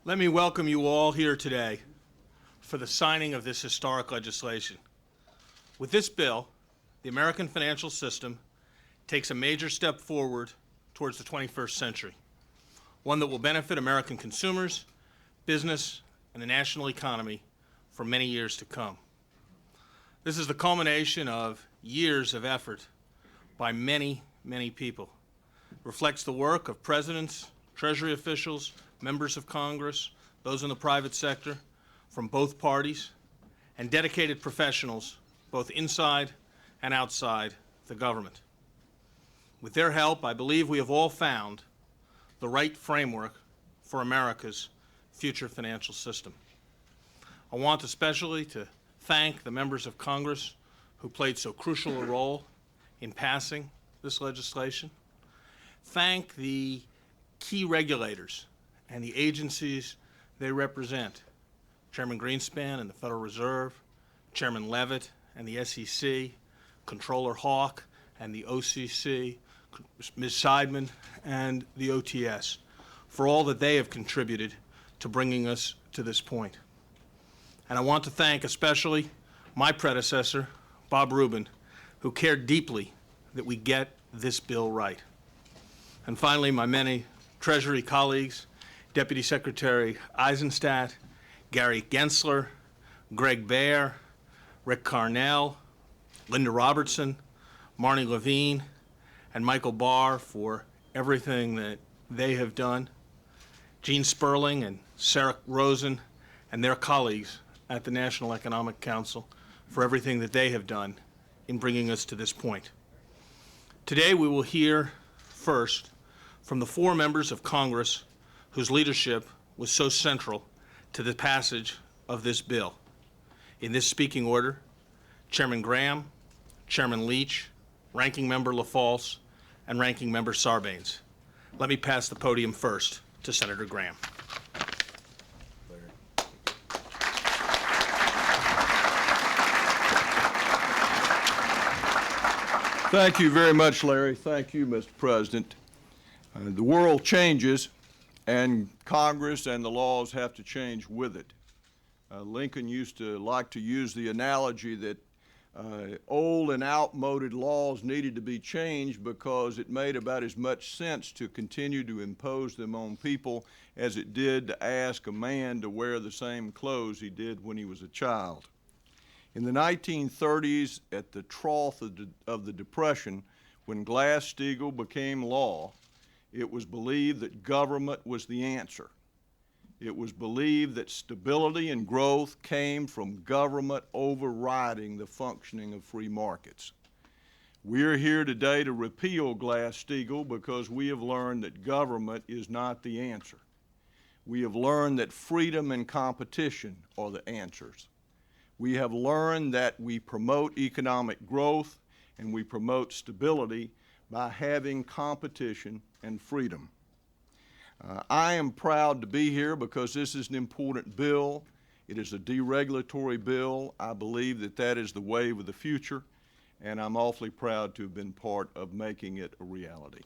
Let me welcome you all here today for the signing of this historic legislation. With this bill, the American financial system takes a major step forward towards the 21st century, one that will benefit American consumers, business, and the national economy for many years to come. This is the culmination of years of effort by many, many people. It reflects the work of presidents, Treasury officials, members of Congress, those in the private sector, from both parties, and dedicated professionals both inside and outside the government. With their help, I believe we have all found the right framework for America's future financial system. I want especially to thank the members of Congress who played so crucial a role in passing this legislation. Thank the key regulators and the agencies they represent, Chairman Greenspan and the Federal Reserve, Chairman Levitt and the SEC, Controller Hawk and the OCC, Ms. Seidman and the OTS, for all that they have contributed to bringing us to this point. And I want to thank especially my predecessor, Bob Rubin, who cared deeply that we get this bill right. And finally, my many Treasury colleagues, Deputy Secretary Eisenstadt, Gary Gensler, Greg Baer, Rick Carnell, Linda Robertson, Marnie Levine, and Michael Barr for everything that they have done, Gene Sperling and Sarah Rosen and their colleagues at the National Economic Council for everything that they have done in bringing us to this point. Today we will hear first from the four members of Congress whose leadership was so central to the passage of this bill. In this speaking order, Chairman Gramm, Chairman Leach, Ranking Member LaFalce, and Ranking Member Sarbanes. Let me pass the podium first to Senator Gramm. Thank you very much, Larry. Thank you, Mr. President. The world changes, and Congress and the laws have to change with it. Lincoln used to like to use the analogy that old and outmoded laws needed to be changed because it made about as much sense to continue to impose them on people as it did to ask a man to wear the same clothes he did when he was a child. In the 1930s, at the trough of the Depression, when Glass-Steagall became law, it was believed that government was the answer. It was believed that stability and growth came from government overriding the functioning of free markets. We're here today to repeal Glass-Steagall because we have learned that government is not the answer. We have learned that freedom and competition are the answers. We have learned that we promote economic growth and we promote stability by having competition and freedom. I am proud to be here because this is an important bill. It is a deregulatory bill. I believe that that is the wave of the future, and I'm awfully proud to have been part of making it a reality.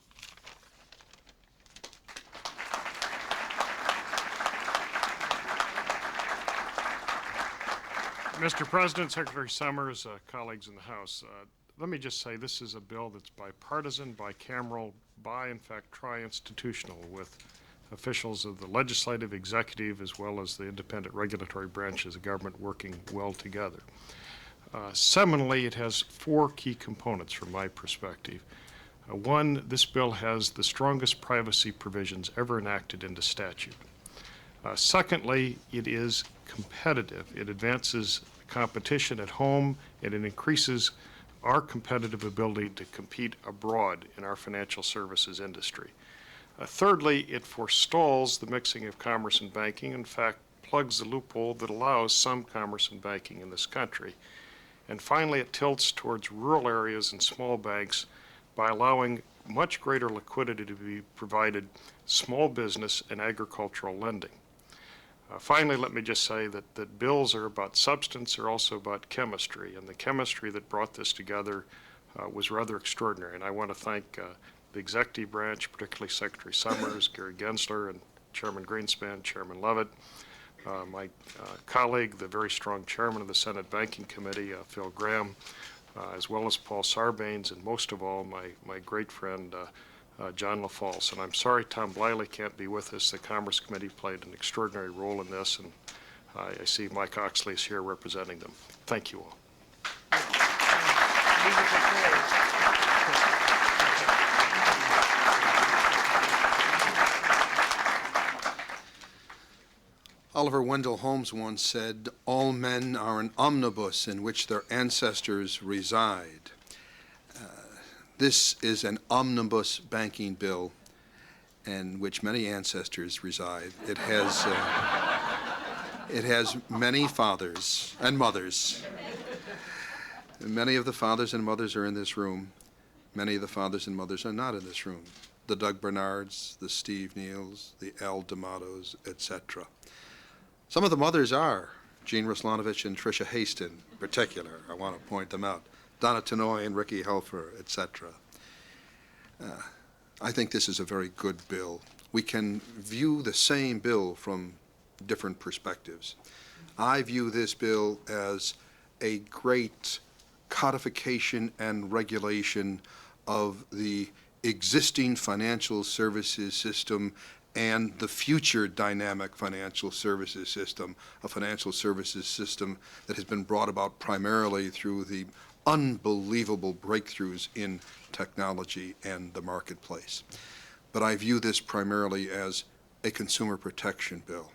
Mr. President, Secretary Summers, colleagues in the House, let me just say this is a bill that's bipartisan, bicameral, in fact, tri-institutional, with officials of the legislative, executive, as well as the independent regulatory branches of government working well together. Seminally, it has four key components from my perspective. One, this bill has the strongest privacy provisions ever enacted into statute. Secondly, it is competitive. It advances competition at home, and it increases our competitive ability to compete abroad in our financial services industry. Thirdly, it forestalls the mixing of commerce and banking, in fact, plugs the loophole that allows some commerce and banking in this country. And finally, it tilts towards rural areas and small banks by allowing much greater liquidity to be provided small business and agricultural lending. Finally, let me just say that bills are about substance, they're also about chemistry, and the chemistry that brought this together was rather extraordinary. And I want to thank the executive branch, particularly Secretary Summers, Gary Gensler, and Chairman Greenspan, Chairman Levitt, my colleague, the very strong chairman of the Senate Banking Committee, Phil Gramm, as well as Paul Sarbanes, and most of all, my great friend, John LaFalce. And I'm sorry Tom Bliley can't be with us. The Commerce Committee played an extraordinary role in this, and I see Mike Oxley is here representing them. Thank you all. Oliver Wendell Holmes once said, "All men are an omnibus in which their ancestors reside." This is an omnibus banking bill in which many ancestors reside. It has many fathers and mothers. Many of the fathers and mothers are in this room. Many of the fathers and mothers are not in this room. The Doug Bernards, the Steve Neals, the Al D'Amatos, etc. Some of the mothers are Jean Ruslanovich and Tricia Haston, in particular. I want to point them out. Donna Tenoy and Ricky Helfer, etc. I think this is a very good bill. We can view the same bill from different perspectives. I view this bill as a great codification and regulation of the existing financial services system and the future dynamic financial services system, a financial services system that has been brought about primarily through the unbelievable breakthroughs in technology and the marketplace. But I view this primarily as a consumer protection bill,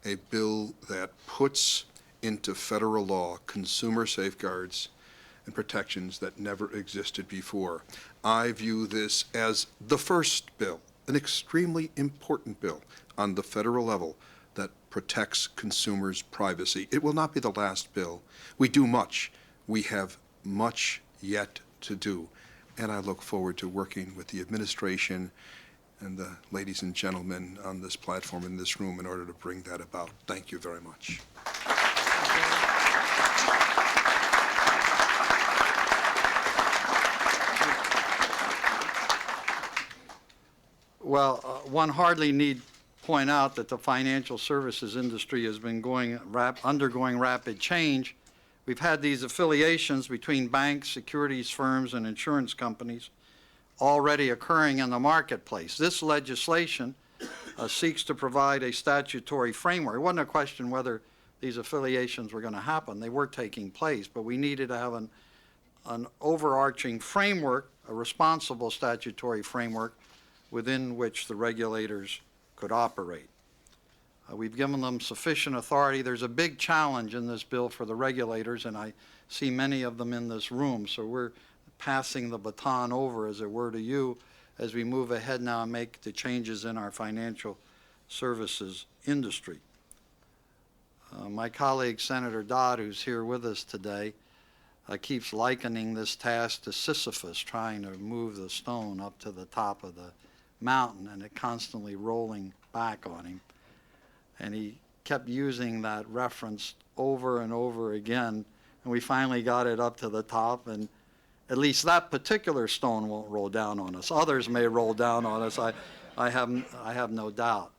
a bill that puts into federal law consumer safeguards and protections that never existed before. I view this as the first bill, an extremely important bill on the federal level that protects consumers' privacy. It will not be the last bill. We do much. We have much yet to do. And I look forward to working with the administration and the ladies and gentlemen on this platform in this room in order to bring that about. Thank you very much. Well, one hardly need point out that the financial services industry has been undergoing rapid change. We've had these affiliations between banks, securities firms, and insurance companies already occurring in the marketplace. This legislation seeks to provide a statutory framework. It wasn't a question whether these affiliations were going to happen. They were taking place, but we needed to have an overarching framework, a responsible statutory framework within which the regulators could operate. We've given them sufficient authority. There's a big challenge in this bill for the regulators, and I see many of them in this room, so we're passing the baton over, as it were, to you as we move ahead now and make the changes in our financial services industry. My colleague, Senator Dodd, who's here with us today, keeps likening this task to Sisyphus trying to move the stone up to the top of the mountain and it constantly rolling back on him. And he kept using that reference over and over again, and we finally got it up to the top, and at least that particular stone won't roll down on us. Others may roll down on us, I have no doubt.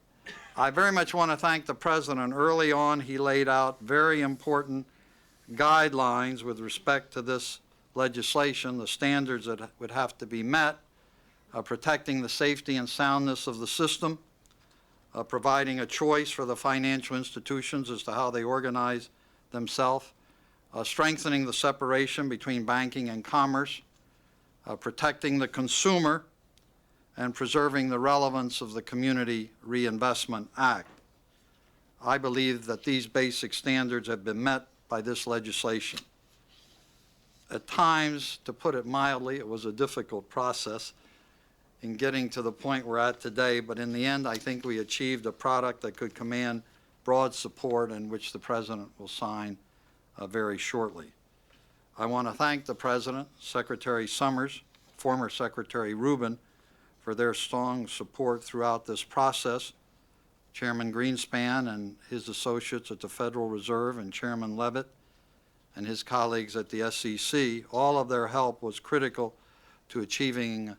I very much want to thank the President. Early on, he laid out very important guidelines with respect to this legislation, the standards that would have to be met, protecting the safety and soundness of the system, providing a choice for the financial institutions as to how they organize themselves, strengthening the separation between banking and commerce, protecting the consumer, and preserving the relevance of the Community Reinvestment Act. I believe that these basic standards have been met by this legislation. At times, to put it mildly, it was a difficult process in getting to the point we're at today, but in the end, I think we achieved a product that could command broad support and which the President will sign very shortly. I want to thank the President, Secretary Summers, former Secretary Rubin, for their strong support throughout this process, Chairman Greenspan and his associates at the Federal Reserve, and Chairman Levitt and his colleagues at the SEC. All of their help was critical to achieving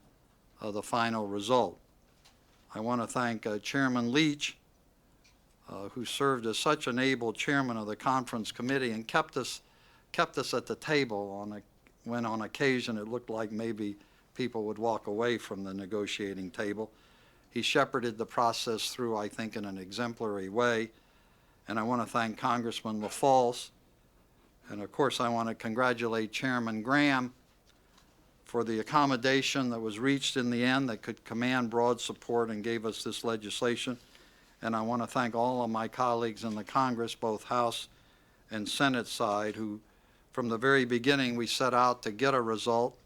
the final result. I want to thank Chairman Leach who served as such an able chairman of the conference committee and kept us at the table when on occasion it looked like maybe people would walk away from the negotiating table. He shepherded the process through, I think, in an exemplary way. And I want to thank Congressman LaFalce. And of course, I want to congratulate Chairman Gramm for the accommodation that was reached in the end that could command broad support and gave us this legislation. And I want to thank all of my colleagues in the Congress, both House and Senate side, who from the very beginning we set out to get a result,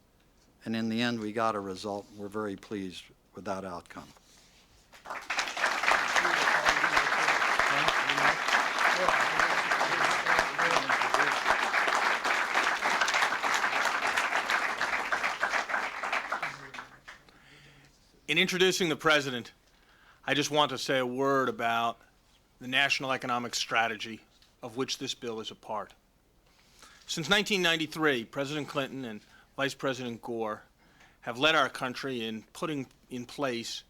and in the end we got a result. We're very pleased with that outcome. In introducing the President, I just want to say a word about the national economic strategy of which this bill is a part. Since 1993, President Clinton and Vice President Gore have led our country in putting in place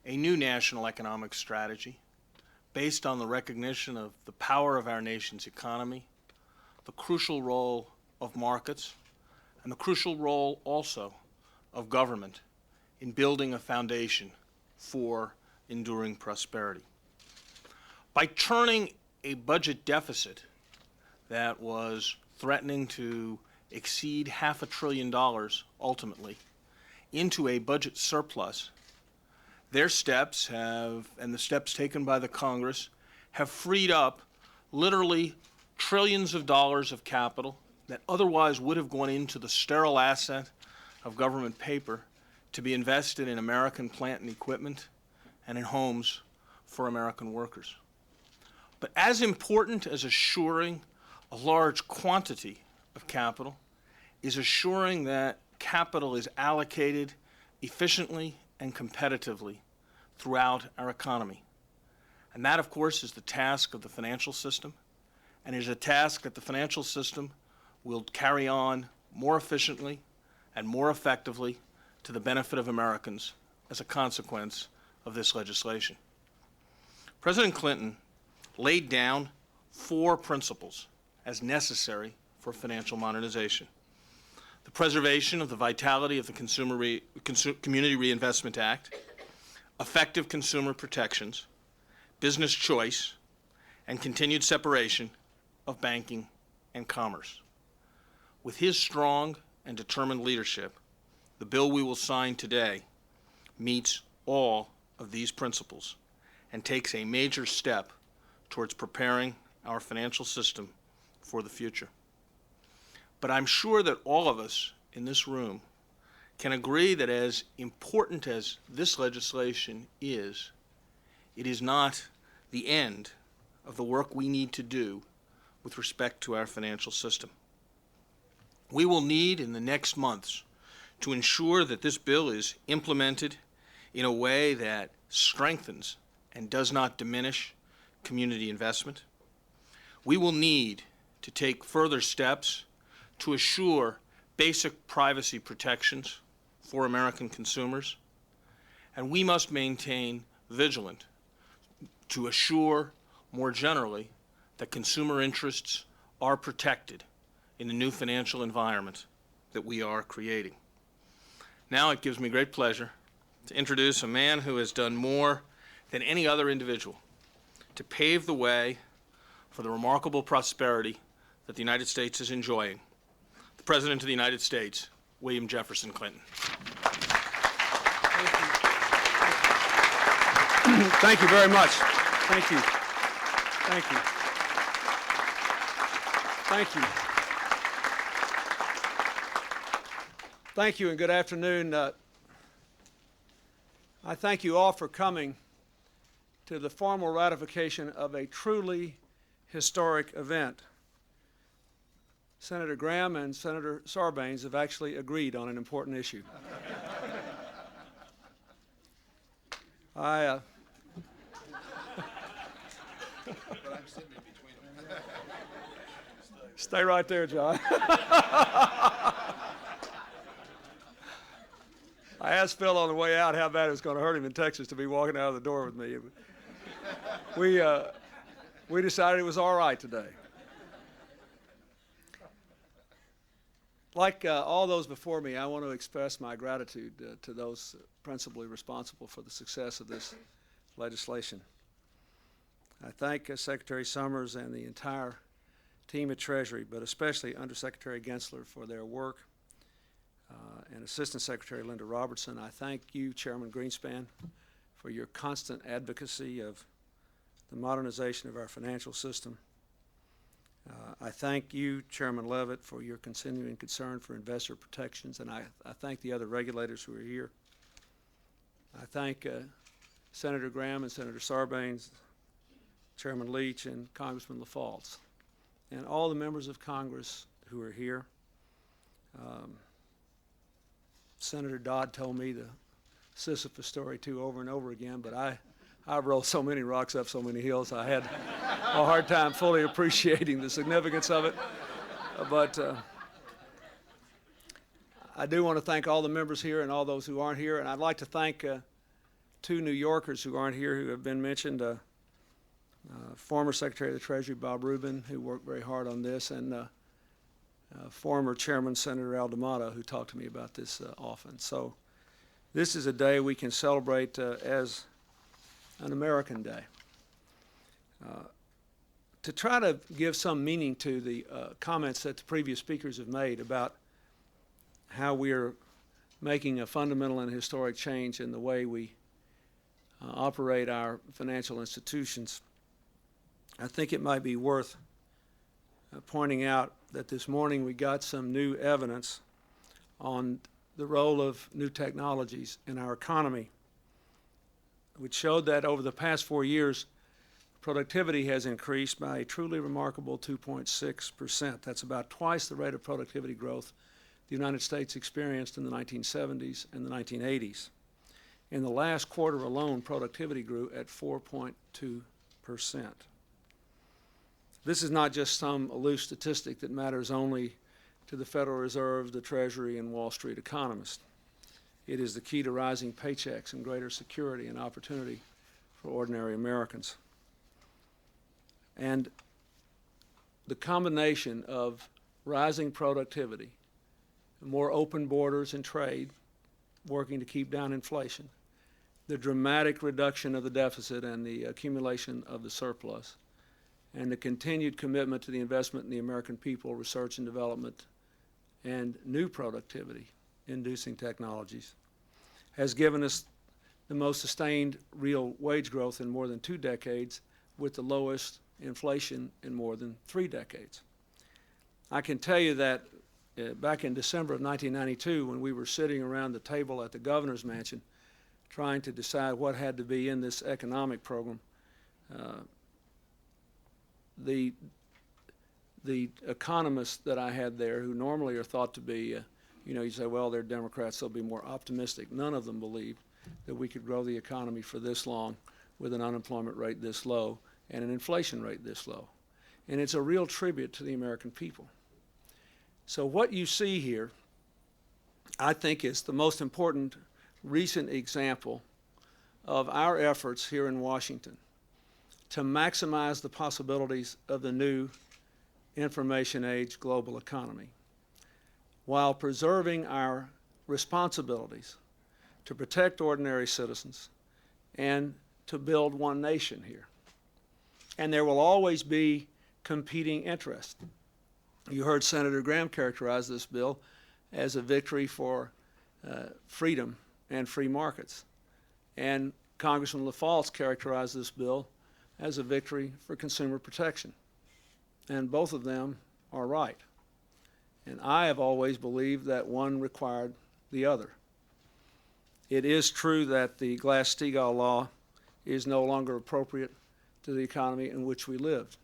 a new national economic strategy based on the recognition of the power of our nation's economy, the crucial role of markets, and the crucial role also of government in building a foundation for enduring prosperity. By turning a budget deficit that was threatening to exceed $500 billion ultimately into a budget surplus, their steps and the steps taken by the Congress have freed up literally trillions of dollars of capital that otherwise would have gone into the sterile asset of government paper to be invested in American plant and equipment and in homes for American workers. But as important as assuring a large quantity of capital is assuring that capital is allocated efficiently and competitively throughout our economy. And that, of course, is the task of the financial system, and is a task that the financial system will carry on more efficiently and more effectively to the benefit of Americans as a consequence of this legislation. President Clinton laid down 4 principles as necessary for financial modernization: the preservation of the vitality of the Community Reinvestment Act, effective consumer protections, business choice, and continued separation of banking and commerce. With his strong and determined leadership, the bill we will sign today meets all of these principles and takes a major step towards preparing our financial system for the future. But I'm sure that all of us in this room can agree that as important as this legislation is, it is not the end of the work we need to do with respect to our financial system. We will need in the next months to ensure that this bill is implemented in a way that strengthens and does not diminish community investment. We will need to take further steps to assure basic privacy protections for American consumers, and we must maintain vigilance to assure more generally that consumer interests are protected in the new financial environment that we are creating. Now it gives me great pleasure to introduce a man who has done more than any other individual to pave the way for the remarkable prosperity that the United States is enjoying, the President of the United States, William Jefferson Clinton. Thank you very much. Thank you. Thank you. Thank you. Thank you and good afternoon. I thank you all for coming to the formal ratification of a truly historic event. Senator Gramm and Senator Sarbanes have actually agreed on an important issue. But I'm sitting in between them. Stay right there, John. I asked Phil on the way out how bad it was going to hurt him in Texas to be walking out of the door with me. we decided it was all right today. Like all those before me, I want to express my gratitude to those principally responsible for the success of this legislation. I thank Secretary Summers and the entire team at Treasury, but especially Undersecretary Gensler for their work, and Assistant Secretary Linda Robertson. I thank you, Chairman Greenspan, for your constant advocacy of the modernization of our financial system. I thank you, Chairman Leavitt, for your continuing concern for investor protections, and I thank the other regulators who are here. I thank Senator Gramm and Senator Sarbanes, Chairman Leach, and Congressman LaFalce, and all the members of Congress who are here. Senator Dodd told me the Sisyphus story too over and over again, but I've rolled so many rocks up so many hills, I had a hard time fully appreciating the significance of it. But I do want to thank all the members here and all those who aren't here, and I'd like to thank two New Yorkers who aren't here who have been mentioned. Former Secretary of the Treasury Bob Rubin, who worked very hard on this, and former Chairman Senator Al D'Amato, who talked to me about this often. So this is a day we can celebrate as an American Day. To try to give some meaning to the comments that the previous speakers have made about how we are making a fundamental and historic change in the way we operate our financial institutions, I think it might be worth pointing out that this morning we got some new evidence on the role of new technologies in our economy, which showed that over the past 4 years, productivity has increased by a truly remarkable 2.6%. That's about twice the rate of productivity growth the United States experienced in the 1970s and the 1980s. In the last quarter alone, productivity grew at 4.2%. This is not just some loose statistic that matters only to the Federal Reserve, the Treasury, and Wall Street economists. It is the key to rising paychecks and greater security and opportunity for ordinary Americans. And the combination of rising productivity, more open borders and trade, working to keep down inflation, the dramatic reduction of the deficit and the accumulation of the surplus, and the continued commitment to the investment in the American people, research and development, and new productivity-inducing technologies, has given us the most sustained real wage growth in more than 2 decades, with the lowest inflation in more than 3 decades. I can tell you that back in December of 1992, when we were sitting around the table at the governor's mansion trying to decide what had to be in this economic program, the economists that I had there, who normally are thought to be, you say, well, they're Democrats, they'll be more optimistic. None of them believed that we could grow the economy for this long with an unemployment rate this low and an inflation rate this low. And it's a real tribute to the American people. So what you see here, I think, is the most important recent example of our efforts here in Washington to maximize the possibilities of the new information age global economy, while preserving our responsibilities to protect ordinary citizens and to build one nation here. And there will always be competing interests. You heard Senator Gramm characterize this bill as a victory for freedom and free markets. And Congressman LaFalce characterized this bill as a victory for consumer protection. And both of them are right. And I have always believed that one required the other. It is true that the Glass-Steagall law is no longer appropriate to the economy in which we lived.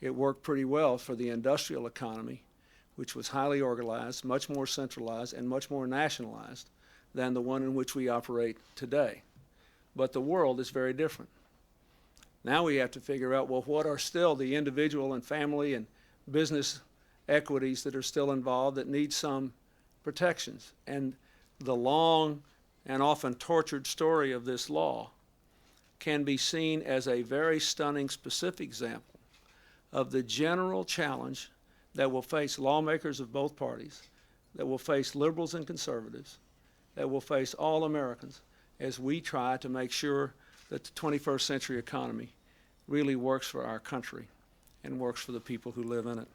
It worked pretty well for the industrial economy, which was highly organized, much more centralized, and much more nationalized than the one in which we operate today. But the world is very different. Now we have to figure out, well, what are still the individual and family and business equities that are still involved that need some protections? And the long and often tortured story of this law can be seen as a very stunning specific example of the general challenge that will face lawmakers of both parties, that will face liberals and conservatives, that will face all Americans as we try to make sure that the 21st century economy really works for our country and works for the people who live in it.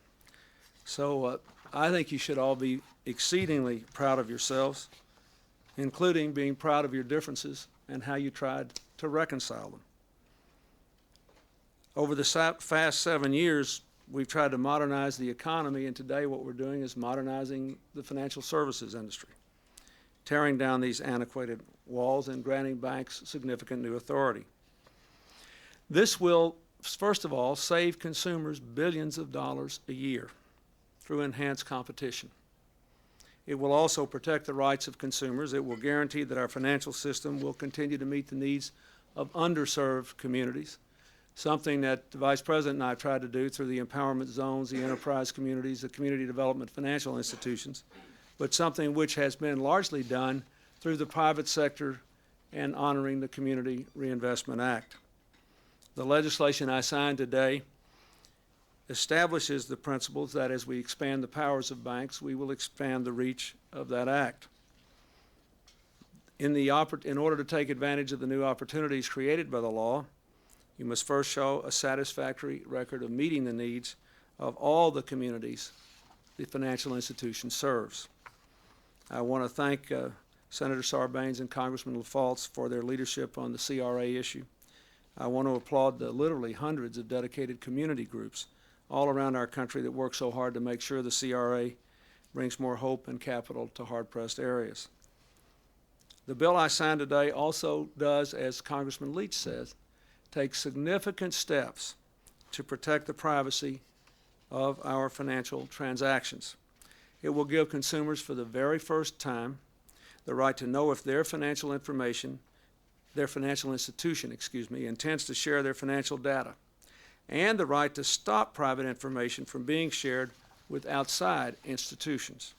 So I think you should all be exceedingly proud of yourselves, including being proud of your differences and how you tried to reconcile them. Over the past 7 years, we've tried to modernize the economy, and today what we're doing is modernizing the financial services industry, tearing down these antiquated walls and granting banks significant new authority. This will, first of all, save consumers billions of dollars a year through enhanced competition. It will also protect the rights of consumers. It will guarantee that our financial system will continue to meet the needs of underserved communities, something that the Vice President and I have tried to do through the empowerment zones, the enterprise communities, the community development financial institutions, but something which has been largely done through the private sector and honoring the Community Reinvestment Act. The legislation I signed today establishes the principles that as we expand the powers of banks, we will expand the reach of that act. In order to take advantage of the new opportunities created by the law, you must first show a satisfactory record of meeting the needs of all the communities the financial institution serves. I want to thank Senator Sarbanes and Congressman LaFalce for their leadership on the CRA issue. I want to applaud the literally hundreds of dedicated community groups all around our country that work so hard to make sure the CRA brings more hope and capital to hard-pressed areas. The bill I signed today also does, as Congressman Leach says, take significant steps to protect the privacy of our financial transactions. It will give consumers for the very first time the right to know if their financial institution, intends to share their financial data, and the right to stop private information from being shared with outside institutions.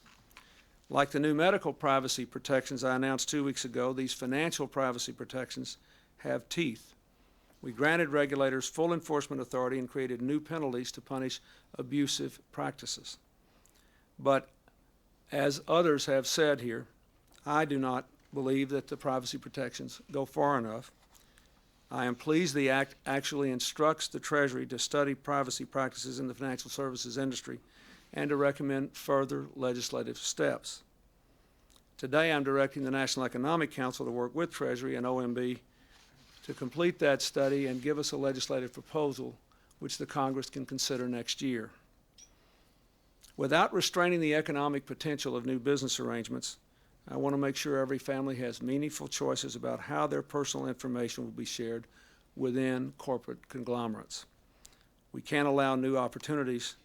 Like the new medical privacy protections I announced 2 weeks ago, these financial privacy protections have teeth. We granted regulators full enforcement authority and created new penalties to punish abusive practices. But as others have said here, I do not believe that the privacy protections go far enough. I am pleased the Act actually instructs the Treasury to study privacy practices in the financial services industry and to recommend further legislative steps. Today, I'm directing the National Economic Council to work with Treasury and OMB to complete that study and give us a legislative proposal which the Congress can consider next year. Without restraining the economic potential of new business arrangements, I want to make sure every family has meaningful choices about how their personal information will be shared within corporate conglomerates. We can't allow new opportunities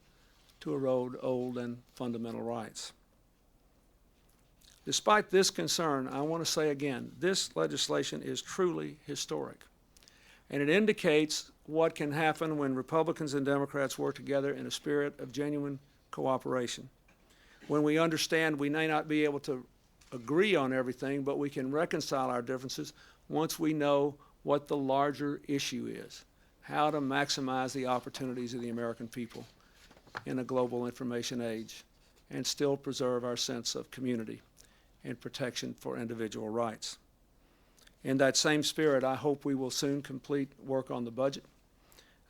to erode old and fundamental rights. Despite this concern, I want to say again, this legislation is truly historic, and it indicates what can happen when Republicans and Democrats work together in a spirit of genuine cooperation. When we understand we may not be able to agree on everything, but we can reconcile our differences once we know what the larger issue is, how to maximize the opportunities of the American people in a global information age and still preserve our sense of community and protection for individual rights. In that same spirit, I hope we will soon complete work on the budget.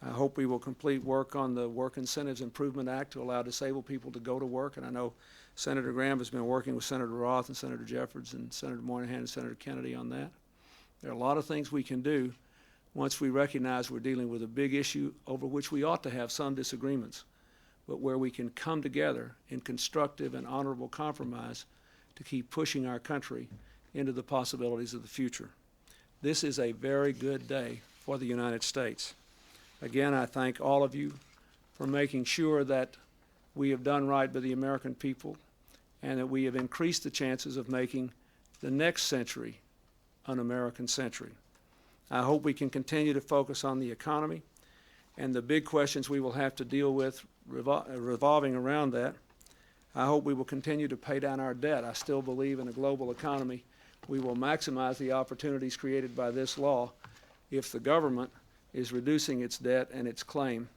I hope we will complete work on the Work Incentives Improvement Act to allow disabled people to go to work, and I know Senator Gramm has been working with Senator Roth and Senator Jeffords and Senator Moynihan and Senator Kennedy on that. There are a lot of things we can do once we recognize we're dealing with a big issue over which we ought to have some disagreements, but where we can come together in constructive and honorable compromise to keep pushing our country into the possibilities of the future. This is a very good day for the United States. Again, I thank all of you for making sure that we have done right by the American people and that we have increased the chances of making the next century an American century. I hope we can continue to focus on the economy and the big questions we will have to deal with revolving around that. I hope we will continue to pay down our debt. I still believe in a global economy we will maximize the opportunities created by this law if the government is reducing its debt and its claim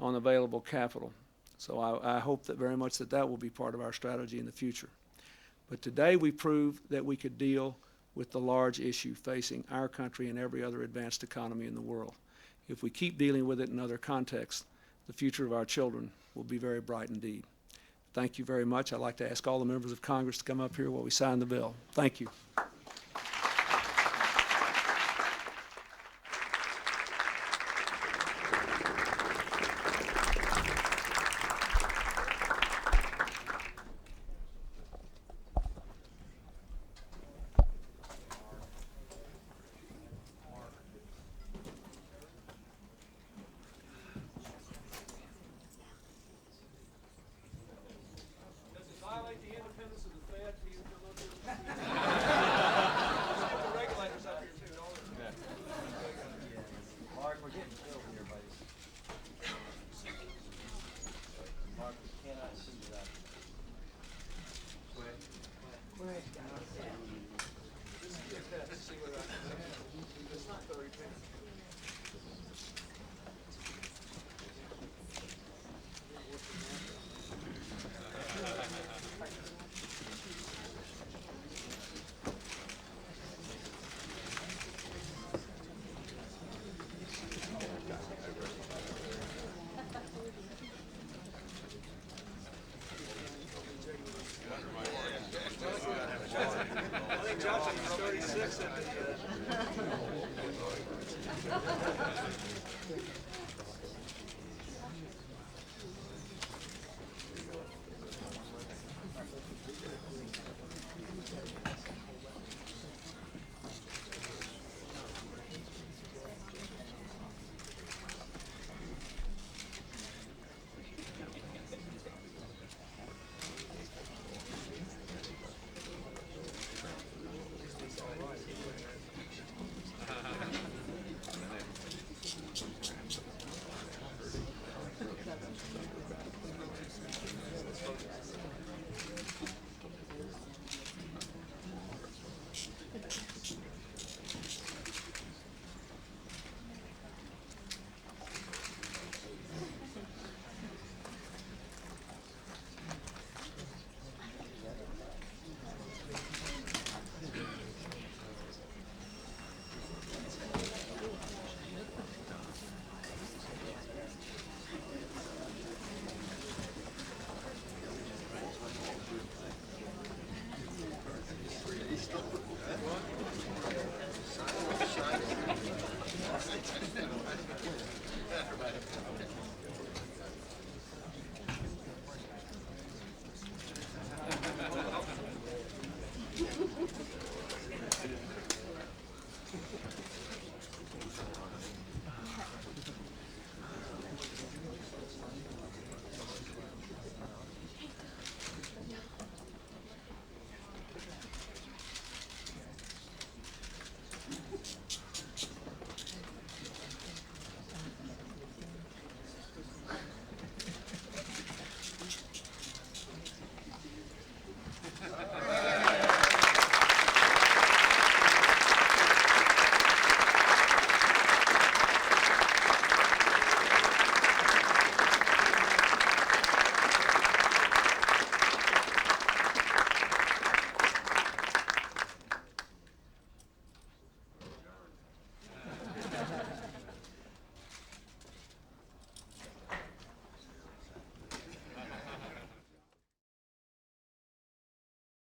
on available capital. So I hope that very much that will be part of our strategy in the future. But today we proved that we could deal with the large issue facing our country and every other advanced economy in the world. If we keep dealing with it in other contexts, the future of our children will be very bright indeed. Thank you very much. I'd like to ask all the members of Congress to come up here while we sign the bill. Thank you. Does it violate the independence of the Fed for you to come up here?